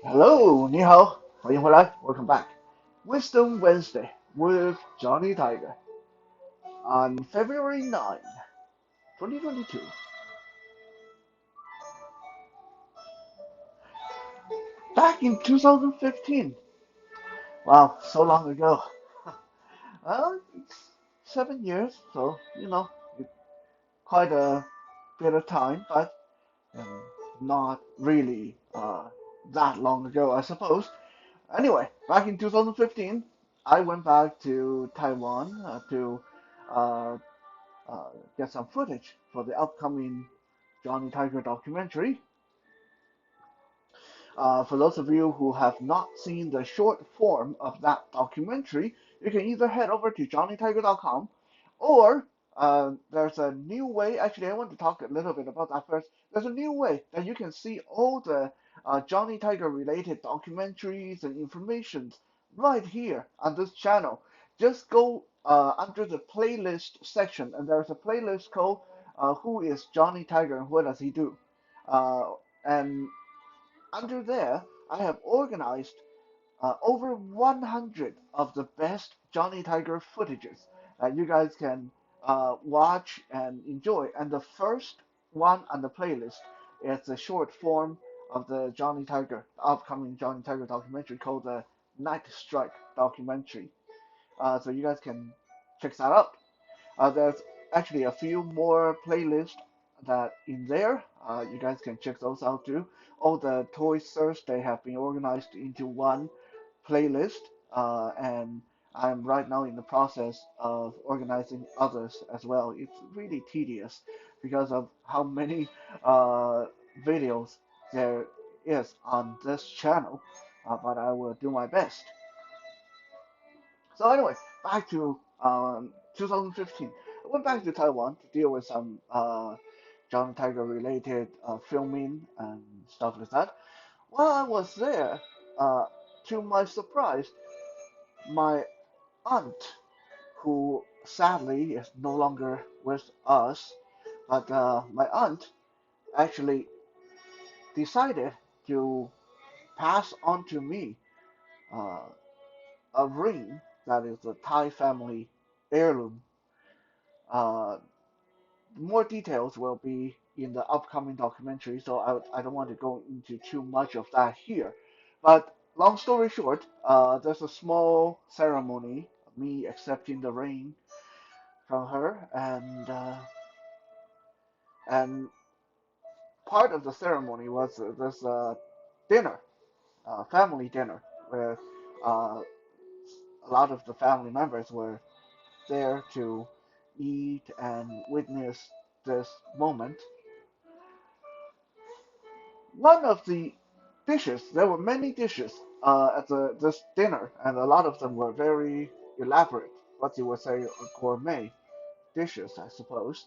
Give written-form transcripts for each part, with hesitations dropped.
Hello, 你好，欢迎回来，Welcome back. Wisdom Wednesday with Johnny Tiger on February 9, 2022. Back in 2015. Wow, so long ago. It's 7 years, so quite a bit of time, but um, not really that long ago, I suppose. Anyway, back in 2015, I went back to Taiwan to uh, uh, get some footage for the upcoming Johnny Tiger documentary. For those of you who have not seen the short form of that documentary, you can either head over to johnnytiger.com or there's a new way. Actually, I want to talk a little bit about that first. There's a new way that you can see all the Johnny Tiger related documentaries and information right here on this channel. Just go under the playlist section, and there's a playlist called Who is Johnny Tiger and What Does He Do? And under there, I have organized over 100 of the best Johnny Tiger footages that you guys can watch and enjoy. And the first one on the playlist is the short form of the Johnny Tiger, the upcoming Johnny Tiger documentary called the Night Strike documentary. So you guys can check that out. There's actually a few more playlists that in there. You guys can check those out too. All the Toy Thursday have been organized into one playlist, and I'm right now in the process of organizing others as well. It's really tedious because of how many videos there is on this channel, but I will do my best. So anyway, back to 2015. I went back to Taiwan to deal with some John Tiger related filming and stuff like that. While I was there, uh, to my surprise, my aunt, who sadly is no longer with us, but my aunt actually decided to pass on to me uh, a ring that is a Thai family heirloom. Uh, more details will be in the upcoming documentary, so I don't want to go into too much of that here. But long story short, there's a small ceremony, me accepting the ring from her, and part of the ceremony was this dinner, family dinner, where uh, a lot of the family members were there to eat and witness this moment. One of the dishes, there were many dishes at this dinner, and a lot of them were very elaborate, what you would say gourmet dishes, I suppose.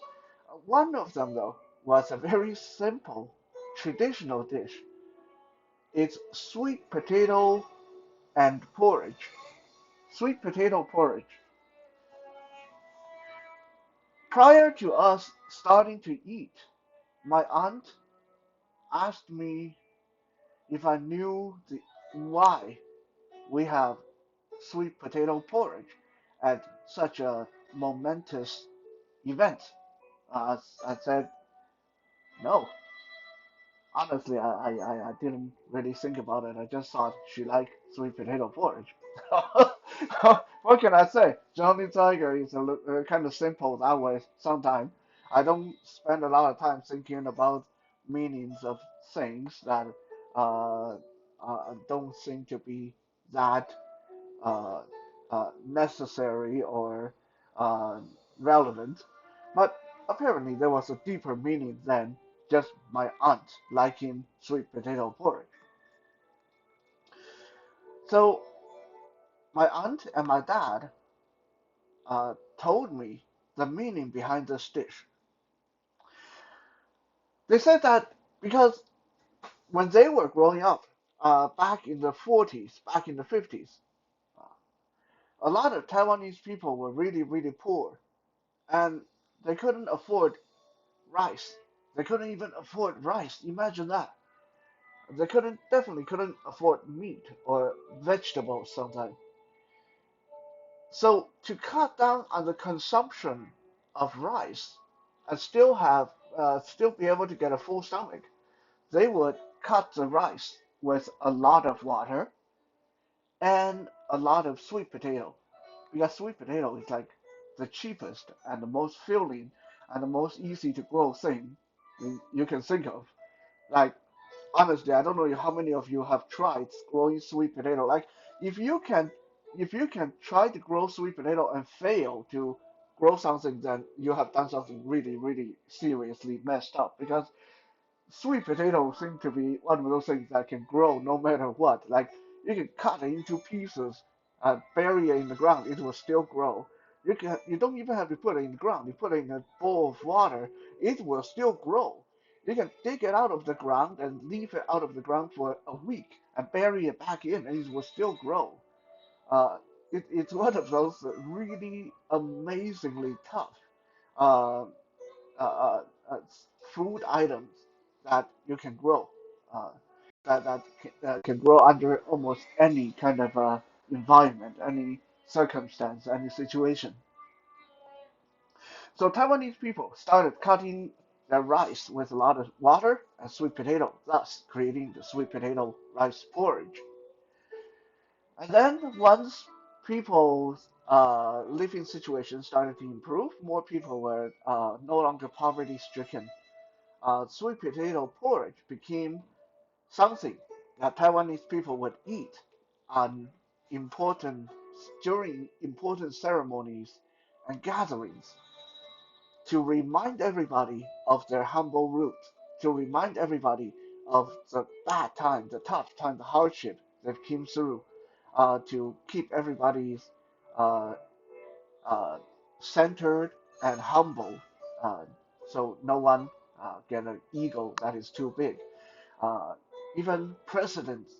One of them, though, was a very simple, traditional dish. It's sweet potato and porridge. Sweet potato porridge. Prior to us starting to eat, my aunt asked me if I knew why we have sweet potato porridge at such a momentous event. I said, no. Honestly, I didn't really think about it. I just thought she liked sweet potato porridge. What can I say? Johnny Tiger is kind of simple that way sometimes. I don't spend a lot of time thinking about meanings of things that uh, don't seem to be that uh, necessary or uh, relevant, but apparently there was a deeper meaning than just my aunt liking sweet potato porridge. So my aunt and my dad told me the meaning behind this dish. They said that because when they were growing up, back in the 40s, back in the 50s, uh, a lot of Taiwanese people were really, really poor, and they couldn't afford rice. They couldn't even afford rice. Imagine that. They definitely couldn't afford meat or vegetables sometimes. So to cut down on the consumption of rice and still be able to get a full stomach, they would cut the rice with a lot of water and a lot of sweet potato, because sweet potato is like the cheapest and the most filling and the most easy to grow thing you can think of. Like honestly, I don't know how many of you have tried growing sweet potato. Like if you can if you can try to grow sweet potato and fail to grow something, then you have done something really, really seriously messed up, because sweet potatoes seem to be one of those things that can grow no matter what. Like you can cut it into pieces and bury it in the ground, it will still grow. You don't even have to put it in the ground. You put it in a bowl of water, it will still grow. You can dig it out of the ground and leave it out of the ground for a week and bury it back in, and it will still grow. Uh, it's one of those really amazingly tough uh, uh, uh, uh, food items that you can grow, uh, that can grow under almost any kind of environment, any circumstance, any situation. So Taiwanese people started cutting their rice with a lot of water and sweet potato, thus creating the sweet potato rice porridge. And then once people's living situation started to improve, more people were no longer poverty stricken. Sweet potato porridge became something that Taiwanese people would eat on important during important ceremonies and gatherings to remind everybody of their humble roots, to remind everybody of the bad time, the tough time, the hardship they've came through, to keep everybody's uh, uh, centered and humble, uh, so no one get an ego that is too big. Uh, Even presidents,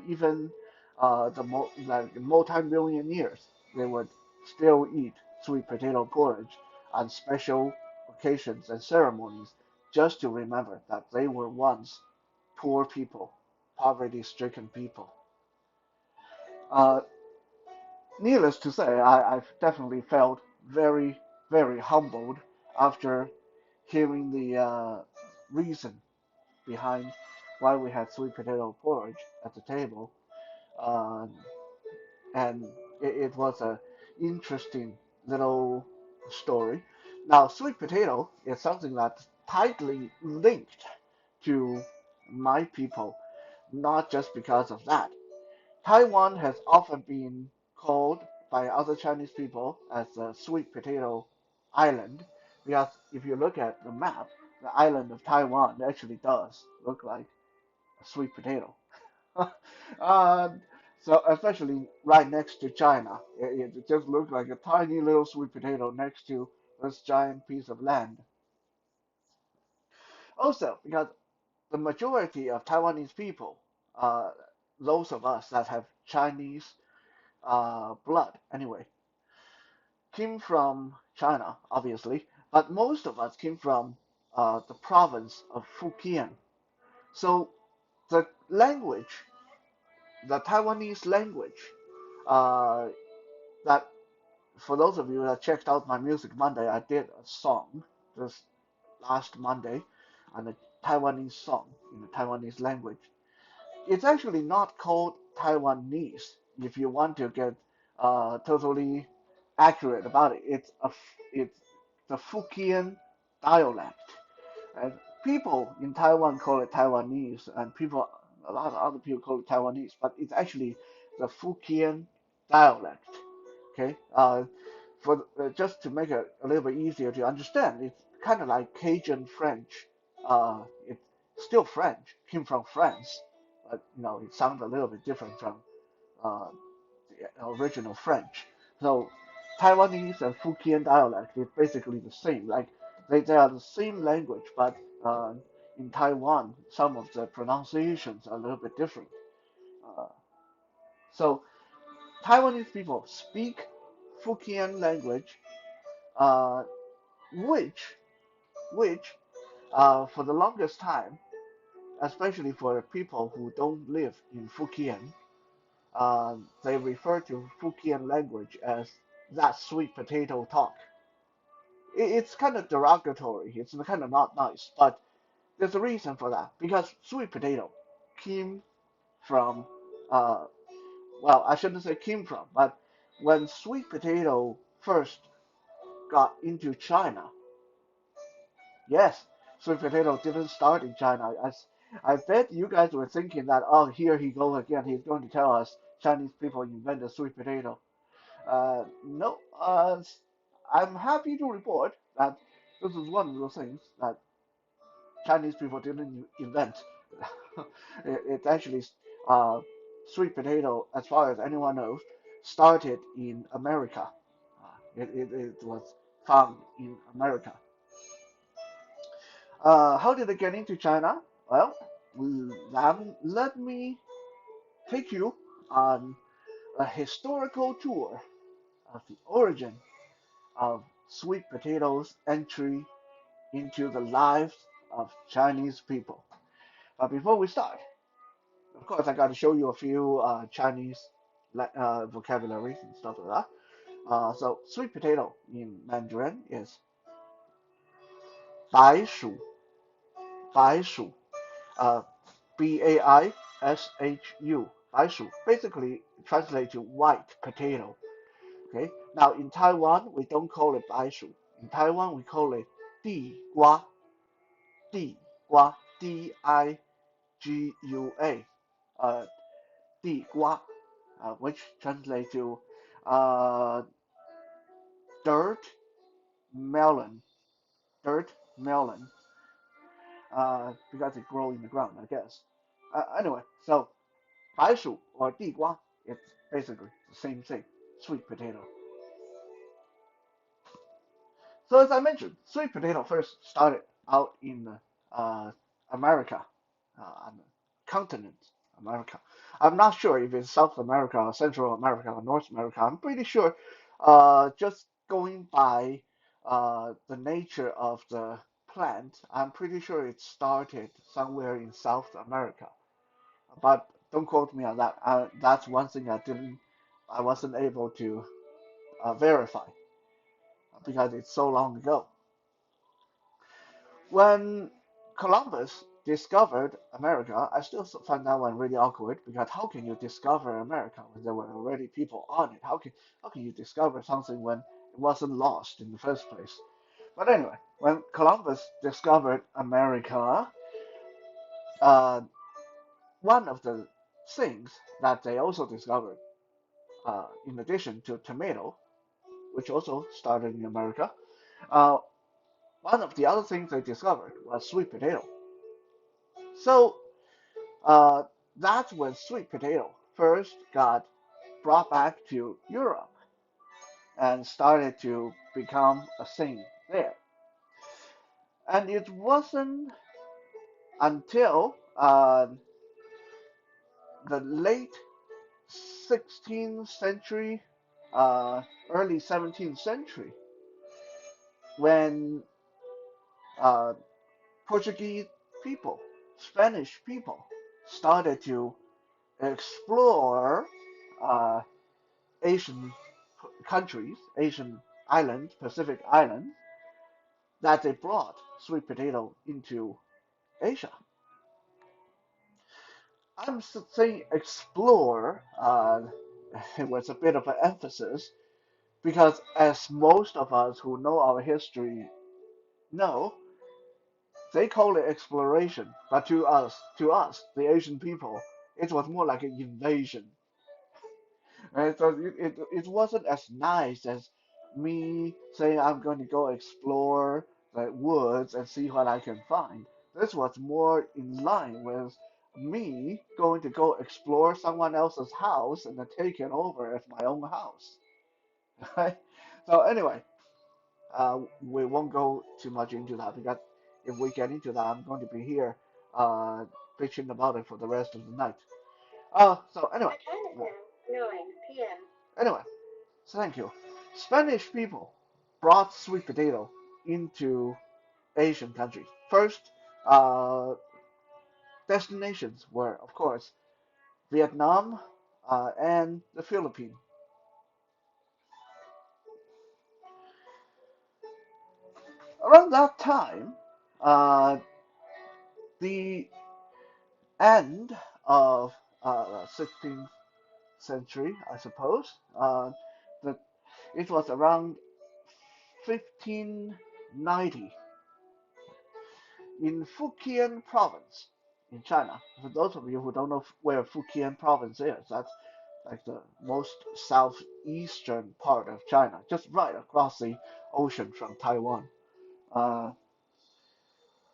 even like multi-millionaires, they would still eat sweet potato porridge on special occasions and ceremonies, just to remember that they were once poor people, poverty-stricken people. Uh, Needless to say, I've definitely felt very, very humbled after hearing the reason behind why we had sweet potato porridge at the table. Uh, and it was a interesting little story. Now, sweet potato is something that's tightly linked to my people, not just because of that. Taiwan has often been called by other Chinese people as a sweet potato island, because if you look at the map, the island of Taiwan actually does look like a sweet potato. uh, so especially right next to China, it just looks like a tiny little sweet potato next to this giant piece of land. Also, because the majority of Taiwanese people, uh, those of us that have Chinese blood anyway, came from China, obviously, but most of us came from the province of Fujian. So the language, the Taiwanese language, uh, that for those of you that checked out my Music Monday, I did a song this last Monday, and a Taiwanese song in the Taiwanese language. It's actually not called Taiwanese. If you want to get totally accurate about it, it's the Fujian dialect, and people in Taiwan call it Taiwanese, and a lot of other people call it Taiwanese, but it's actually the Fujian dialect. Okay, just to make it a little bit easier to understand, it's kind of like Cajun French. It's still French, came from France, but it sounds a little bit different from uh, the original French. So Taiwanese and Fujian dialect is basically the same. Like they are the same language, but uh, in Taiwan, some of the pronunciations are a little bit different. Uh, so Taiwanese people speak Fujian language, uh, which which for the longest time especially for people who don't live in Fujian, they refer to Fujian language as that sweet potato talk. It's kind of derogatory. It's kind of not nice, but there's a reason for that because sweet potato came from, uh, well, I shouldn't say came from, but when sweet potato first got into China, yes, sweet potato didn't start in China. I bet you guys were thinking that, oh, here he goes again. He's going to tell us Chinese people invented sweet potato. No, I'm happy to report that this is one of those things that Chinese people didn't invent. It actually, uh, sweet potato, as far as anyone knows, started in America. It was found in America. How did it get into China? Well, let me take you on a historical tour of the origin of sweet potatoes' entry into the lives of Chinese people. But before we start, of course, I got to show you a few Chinese vocabularies and stuff like that. So, sweet potato in Mandarin is 白薯, 白薯, uh, Baishu, 白薯, basically translate to white potato. Okay. Now in Taiwan, we don't call it 白薯. In Taiwan, we call it 地瓜, 地瓜, Digua, 地瓜, which translates to uh, dirt melon, dirt melon, because it grows in the ground, I guess. Anyway, so 白薯 or 地瓜, it's basically the same thing, sweet potato. So as I mentioned, sweet potato first started out in uh, America, on the continent America. I'm not sure if it's South America or Central America or North America. I'm pretty sure, just going by the nature of the plant, I'm pretty sure it started somewhere in South America. But don't quote me on that. That's one thing I wasn't able to verify because it's so long ago. When Columbus discovered America, I still find that one really awkward because how can you discover America when there were already people on it? How can you discover something when it wasn't lost in the first place? But anyway, when Columbus discovered America, uh, one of the things that they also discovered, in addition to tomato, which also started in America, uh, one of the other things they discovered was sweet potato. So Uh, that's when sweet potato first got brought back to Europe and started to become a thing there. And it wasn't until the late 16th century, early 17th century, when uh, Portuguese people, Spanish people, started to explore uh, Asian countries, Asian islands, Pacific islands, that they brought sweet potato into Asia. I'm saying explore, it was a bit of an emphasis because as most of us who know our history know, they call it exploration, but to us, the Asian people, it was more like an invasion. Right? So it wasn't as nice as me saying I'm going to go explore the woods and see what I can find. This was more in line with me going to go explore someone else's house and then take it over as my own house. Right? So anyway, we won't go too much into that because if we get into that, I'm going to be here bitching about it for the rest of the night. So anyway. The time is now 9 p.m. Anyway, so thank you. Spanish people brought sweet potato into Asian countries. First, uh, destinations were, of course, Vietnam and the Philippines. Around that time, uh, the end of 16th century, I suppose, the, it was around 1590 in Fujian province in China. For those of you who don't know where Fujian province is, that's like the most southeastern part of China, just right across the ocean from Taiwan. Uh,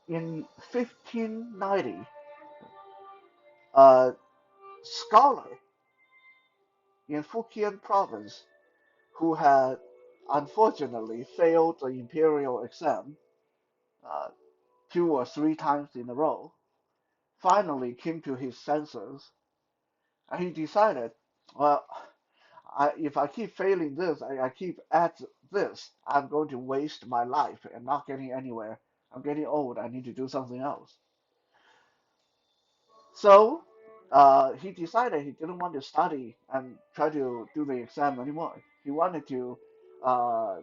in 1590, a scholar in Fujian province who had unfortunately failed the imperial exam uh, 2 or 3 times in a row, finally came to his senses, and he decided, well, if I keep failing this, I keep at this, I'm going to waste my life and not getting anywhere. I'm getting old. I need to do something else. So he decided he didn't want to study and try to do the exam anymore. He wanted to uh,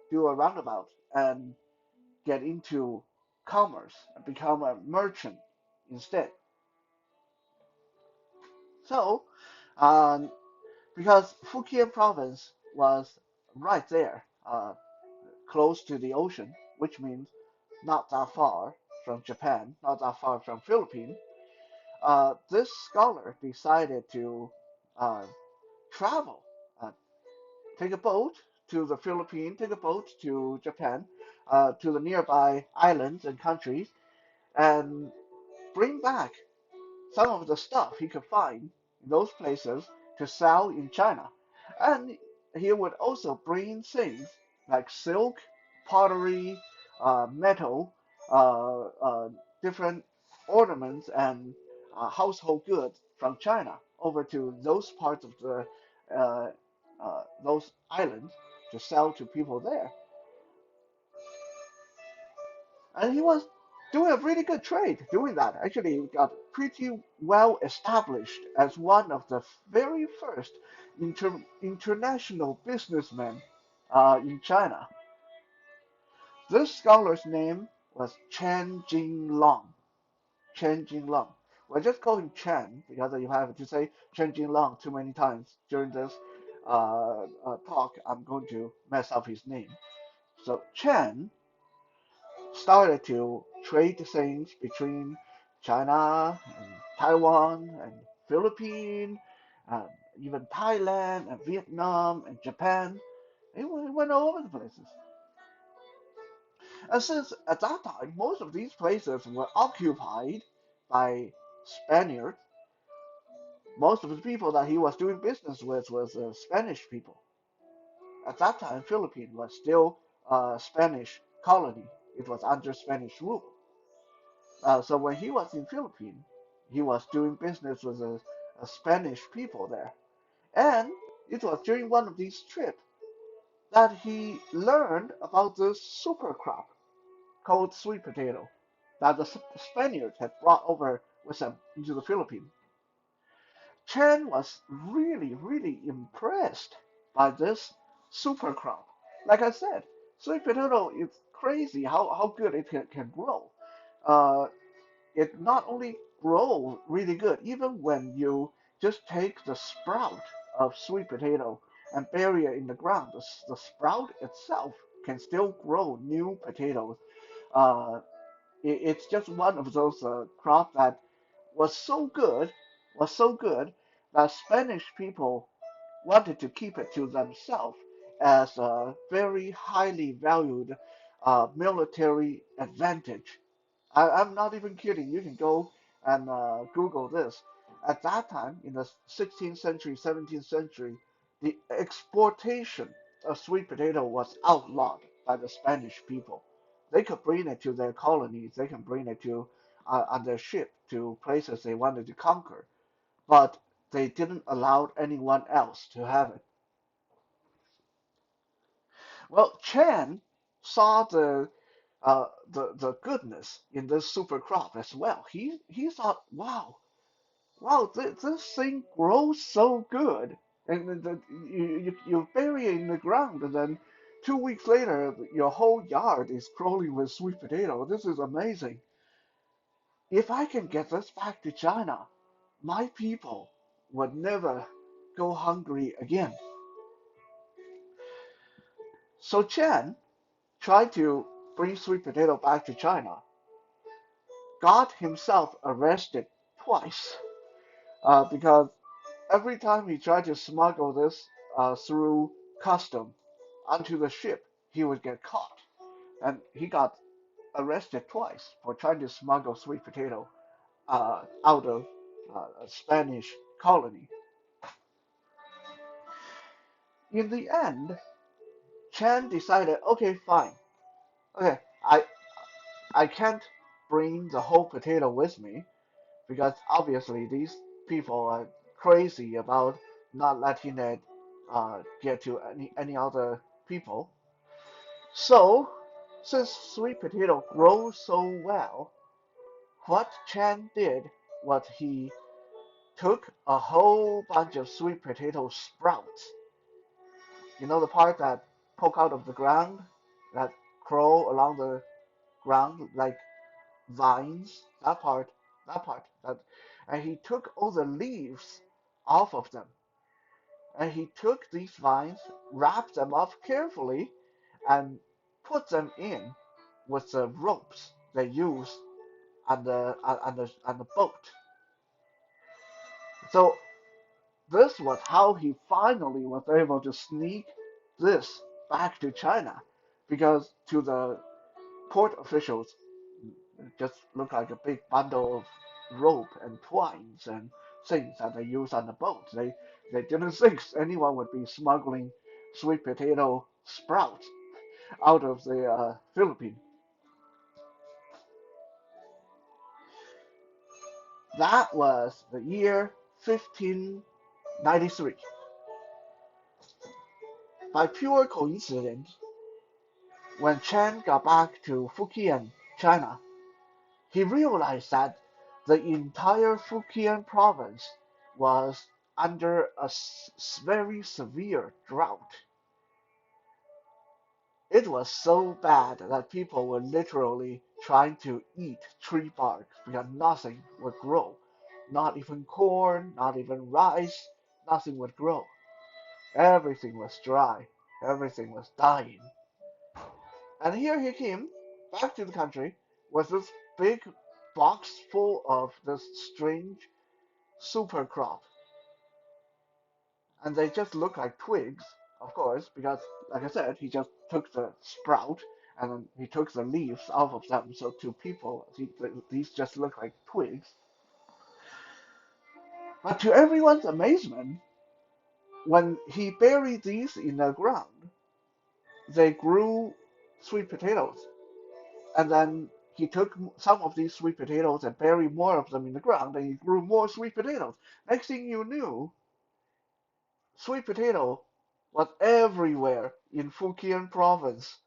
do a roundabout and get into commerce and become a merchant instead. So, um, because Fujian province was right there, close to the ocean, which means not that far from Japan, not that far from Philippines, this scholar decided to uh, travel, uh, take a boat to the Philippines, take a boat to Japan, to the nearby islands and countries, and bring back some of the stuff he could find in those places to sell in China. And he would also bring things like silk, pottery, metal, different ornaments, and household goods from China over to those parts of uh, those islands to sell to people there. And he was doing a really good trade doing that. Actually, he got pretty well established as one of the very first international businessmen in China. This scholar's name was Chen Jinglong. Chen Jinglong. We'll just call him Chen because if I have to say Chen Jinglong too many times during this talk, I'm going to mess up his name. So Chen started to trade things between China and Taiwan and Philippines, and even Thailand and Vietnam and Japan. It went all over the places. And since at that time most of these places were occupied by Spaniards, most of the people that he was doing business with was Spanish people. At that time, Philippines was still a Spanish colony. It was under Spanish rule. So when he was in Philippines, he was doing business with a Spanish people there. And it was during one of these trips that he learned about this super crop called sweet potato that the Spaniards had brought over with them into the Philippines. Chen was really, really impressed by this super crop. Like I said, sweet potato is crazy how good it can grow. Uh, it not only grows really good, even when you just take the sprout of sweet potato and bury it in the ground, the sprout itself can still grow new potatoes. Uh, it's just one of those crops that was so good, was so good that Spanish people wanted to keep it to themselves as a very highly valued military advantage. I'm not even kidding. You can go and Google this. At that time, in the 16th century, 17th century, the exportation of sweet potato was outlawed by the Spanish people. They could bring it to their colonies. They can bring it to on their ship to places they wanted to conquer, but they didn't allow anyone else to have it. Well, Chen saw the the goodness in this super crop as well. He thought, wow, this thing grows so good, and then you bury it in the ground, and then 2 weeks later, your whole yard is crawling with sweet potato. This is amazing. If I can get this back to China, my people would never go hungry again. So Chen tried to bring sweet potato back to China, got himself arrested twice because every time he tried to smuggle this through custom onto the ship, he would get caught. And he got arrested twice for trying to smuggle sweet potato out of a Spanish colony. In the end, Chen decided, okay, fine. Okay, I can't bring the whole potato with me because obviously these people are crazy about not letting it get to any other people. So, since sweet potato grows so well, what Chan did was he took a whole bunch of sweet potato sprouts. You know the part that poke out of the ground, that crawl along the ground like vines, that, and he took all the leaves off of them, and he took these vines, wrapped them up carefully, and put them in with the ropes they use on the boat. So this was how he finally was able to sneak this back to China, because to the port officials, it just looked like a big bundle of rope and twines and things that they use on the boat. They didn't think anyone would be smuggling sweet potato sprouts out of the Philippines. That was the year 1593. By pure coincidence, when Chen got back to Fujian, China, he realized that the entire Fujian province was under a very severe drought. It was so bad that people were literally trying to eat tree bark because nothing would grow. Not even corn, not even rice, nothing would grow. Everything was dry. Everything was dying. And here he came back to the country with this big box full of this strange super crop. And they just look like twigs, of course, because, like I said, he just took the sprout and then he took the leaves off of them. So to people, these just look like twigs. But to everyone's amazement, when he buried these in the ground, they grew sweet potatoes. And then he took some of these sweet potatoes and buried more of them in the ground, and he grew more sweet potatoes. Next thing you knew, sweet potato was everywhere in Fujian province,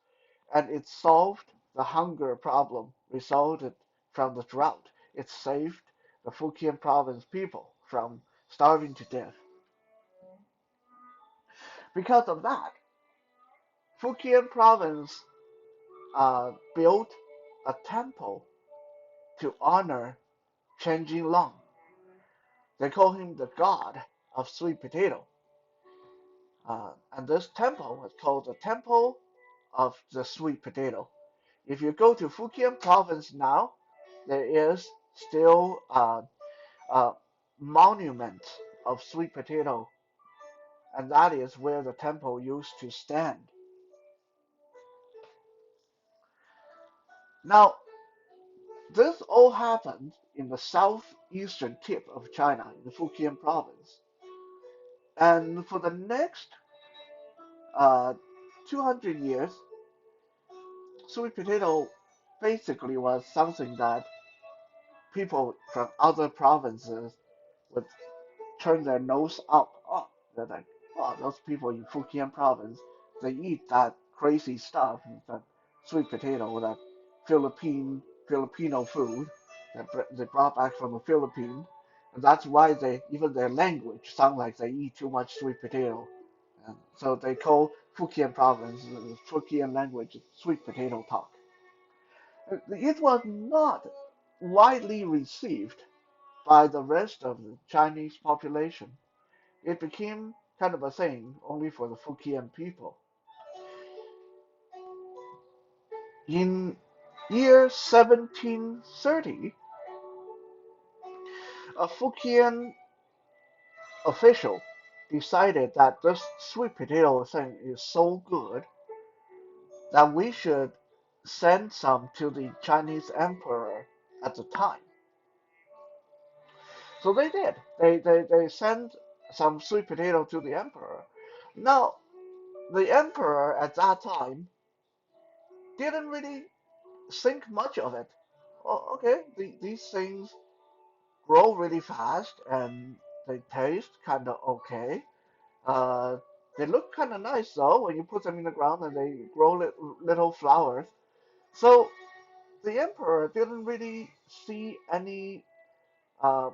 and it solved the hunger problem resulted from the drought. It saved the Fujian province people from starving to death. Because of that, Fujian province built a temple to honor Chen Jinlong. They call him the god of sweet potato. And this temple was called the Temple of the Sweet Potato. If you go to Fujian province now, there is still a monument of sweet potato, and that is where the temple used to stand. Now, this all happened in the southeastern tip of China, in the Fujian province. And for the next uh, 200 years, sweet potato basically was something that people from other provinces would turn their nose up on. They're like, oh, those people in Fujian province, they eat that crazy stuff, that sweet potato that Philippine Filipino food that they brought back from the Philippines, and that's why they even their language sound like they eat too much sweet potato. And so they call Fujian province the Fujian language sweet potato talk. It was not widely received by the rest of the Chinese population. It became kind of a thing only for the Fujian people. In year 1730, a Fujian official decided that this sweet potato thing is so good that we should send some to the Chinese emperor at the time. So they did. They sent some sweet potato to the emperor. Now, the emperor at that time didn't really think much of it. Oh, okay, these things grow really fast and they taste kind of okay. Uh, they look kind of nice though when you put them in the ground and they grow little flowers. So the emperor didn't really see any uh,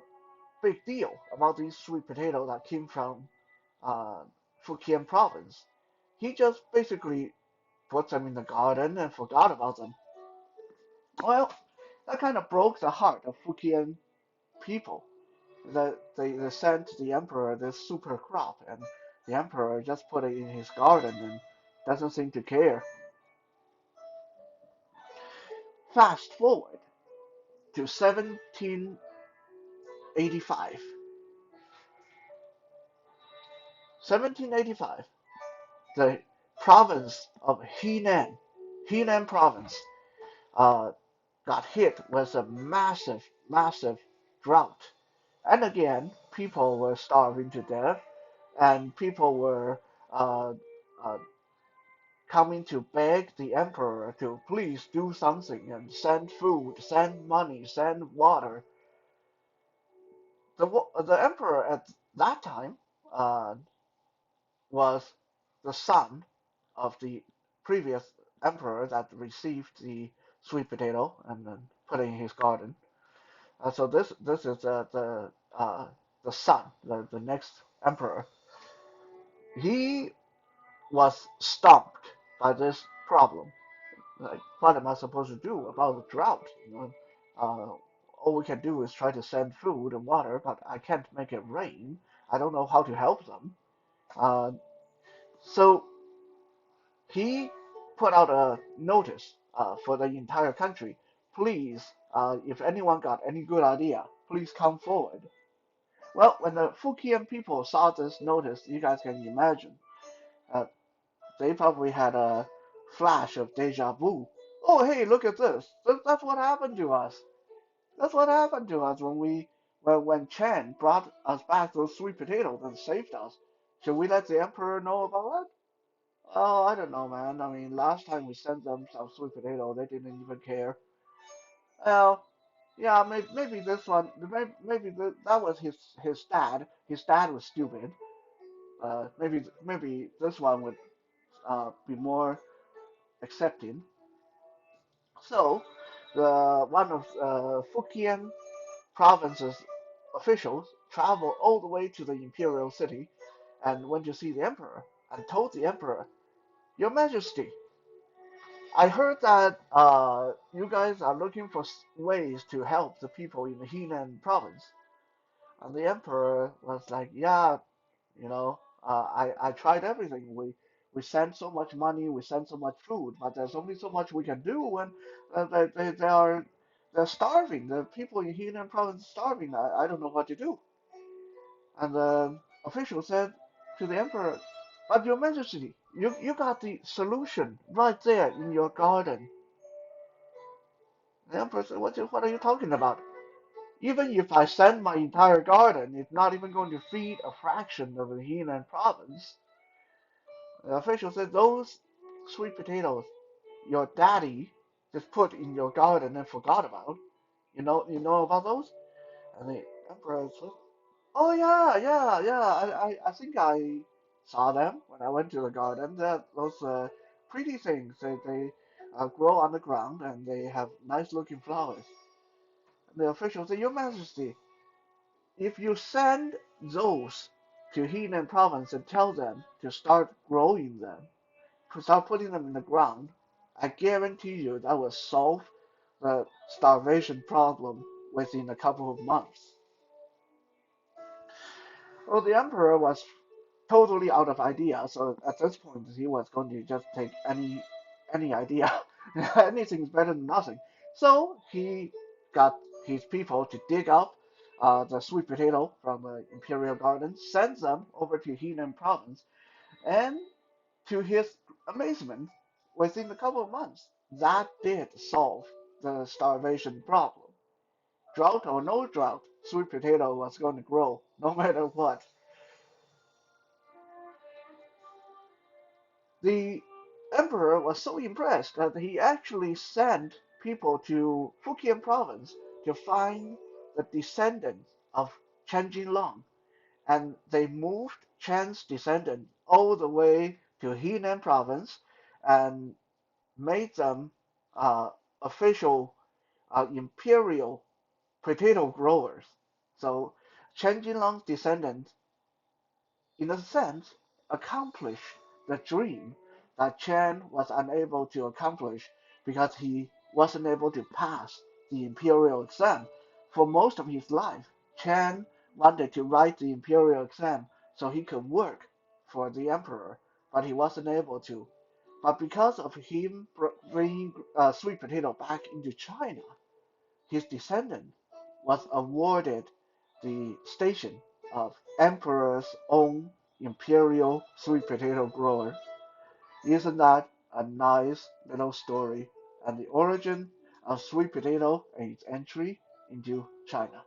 big deal about these sweet potatoes that came from uh, Fujian province. He just basically put them in the garden and forgot about them. Well, that kind of broke the heart of Fujian people. That they sent the emperor this super crop, and the emperor just put it in his garden and doesn't seem to care. Fast forward to 1785. 1785, the province of Henan province, uh, got hit with a massive drought. And again, people were starving to death, and people were uh, uh, coming to beg the emperor to please do something and send food, send money, send water. The emperor at that time uh, was the son of the previous emperor that received the sweet potato and then put it in his garden. So this is the son, the next emperor. He was stumped by this problem. Like, what am I supposed to do about the drought? All we can do is try to send food and water, but I can't make it rain. I don't know how to help them. Uh, so he put out a notice for the entire country. Please, if anyone got any good idea, please come forward. Well, when the Fujian people saw this notice, you guys can imagine, uh, they probably had a flash of deja vu. Oh, hey, look at this. That's what happened to us. That's what happened to us when Chen brought us back those sweet potatoes and saved us. Should we let the emperor know about it? Oh, I don't know, man. I mean, last time we sent them some sweet potato, they didn't even care. Well, yeah, maybe this one, maybe that was his dad. His dad was stupid. Maybe this one would be more accepting. So, the one of Fujian province's officials traveled all the way to the imperial city and went to see the emperor and told the emperor, "Your Majesty, I heard that you guys are looking for ways to help the people in the Henan province." And the emperor was like, "Yeah, I tried everything. We sent so much money, we sent so much food, but there's only so much we can do, and they're starving. The people in Henan province are starving. I don't know what to do." And the official said to the emperor, "But your Majesty, you got the solution right there in your garden." The emperor said, "What are you talking about? Even if I send my entire garden, it's not even going to feed a fraction of the Henan province." The official said, "Those sweet potatoes your daddy just put in your garden and forgot about. You know about those?" And the emperor said, "Oh yeah, yeah, yeah. I think I saw them when I went to the garden. They're those pretty things. They grow on the ground and they have nice looking flowers. The official said, Your Majesty, if you send those to Henan province and tell them to start growing them, to start putting them in the ground, I guarantee you that will solve the starvation problem within a couple of months. Well, the emperor was totally out of ideas, so at this point he was going to just take any idea. Anything is better than nothing. So he got his people to dig up the sweet potato from the imperial garden, send them over to Henan province, and to his amazement, within a couple of months, that did solve the starvation problem. Drought or no drought, sweet potato was going to grow no matter what. The emperor was so impressed that he actually sent people to Fujian province to find the descendants of Chen Jinlong, and they moved Chen's descendants all the way to Henan province and made them official imperial potato growers. So Chen Jinlong's descendants in a sense, accomplish the dream that Chen was unable to accomplish because he wasn't able to pass the imperial exam. For most of his life, Chen wanted to write the imperial exam so he could work for the emperor, but he wasn't able to. But because of him bringing sweet potato back into China, his descendant was awarded the station of Emperor's own imperial sweet potato grower. Isn't that a nice little story and the origin of sweet potato and its entry into China?